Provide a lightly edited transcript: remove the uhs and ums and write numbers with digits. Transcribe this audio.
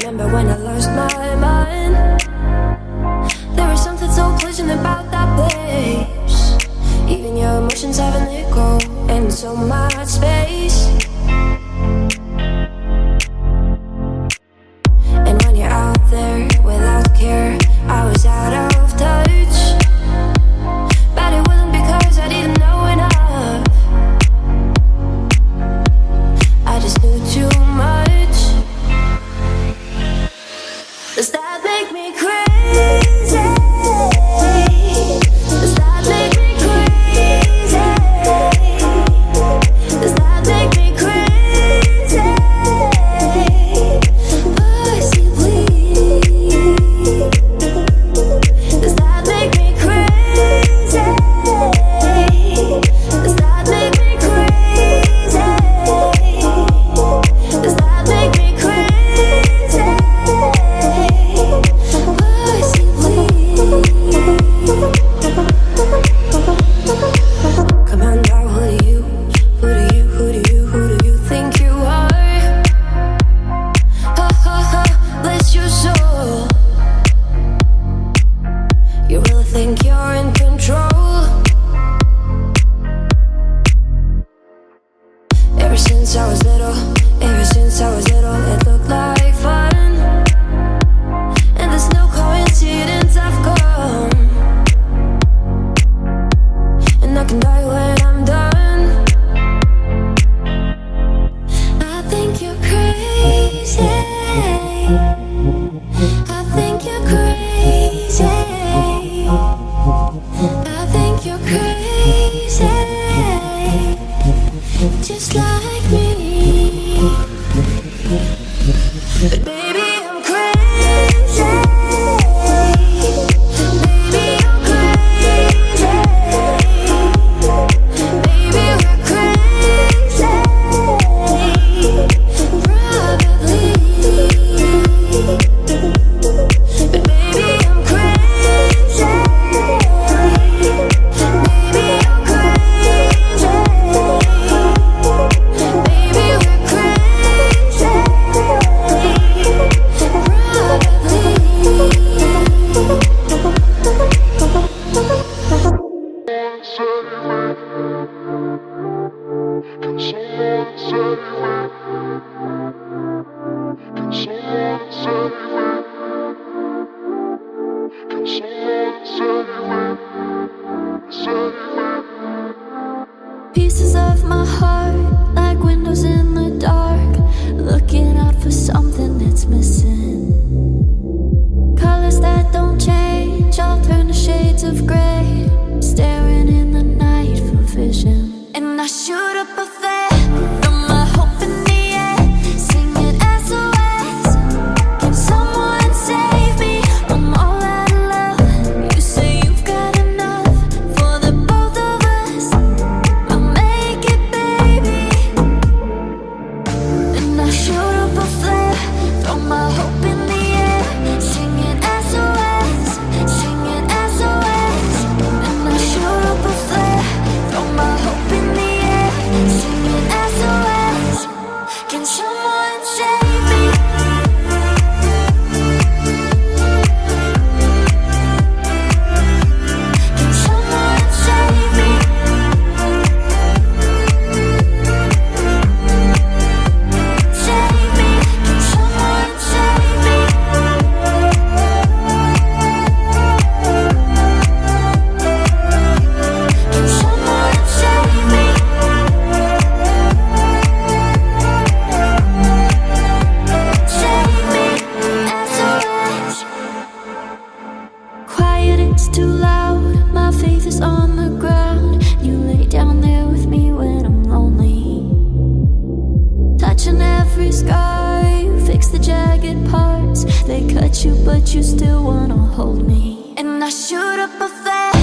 remember when I lost my mind. There was something so pleasant about that place. Even your emotions have an echo and so much space. And when you're out there without care, I was out of touch. But it wasn't because I didn't know enough. I just knew too much. Does that make me crazy? Does that make me crazy? Does that make me crazy? Pussy, please. Does that make me crazy? Does that make me crazy? Does that make me crazy? Pussy, please. Come on now, who do you think you are? Ha ha ha, bless your soul. You really think you're in control? Ever since I was little, it looked like fun. And there's no coincidence I've come. And I can die when I'm done. I think you're crazy. I think you're crazy. I think you're crazy. Just like me. But baby, I'm crazy. Baby, I'm crazy. Baby, we're crazy. Probably. But baby, I'm crazy. Baby, I'm crazy. Baby, we're crazy. Pieces of my heart, like windows in the dark, looking out for something that's missing. Colors that don't change, all turn to shades of gray, staring in the night for vision. And I shoot up a flare, throw my hope in the air, singing SOS. Can someone save me? I'm all out of love. You say you've got enough for the both of us. I'll make it, baby. And I shoot up a flare, throw my hope in the air, singing SOS, singing SOS. And I shoot up a flare, throw my hope in the air, singing SOS. Can someone save me? Can someone save me? Save me. Can someone save me? Can someone save me? Save me, SOS. Quiet, it's too loud. My faith is on the ground. You lay down there with me when I'm lonely, touching every scar. You fix the jagged parts. They cut you, but you still wanna hold me. And I shoot up a flare,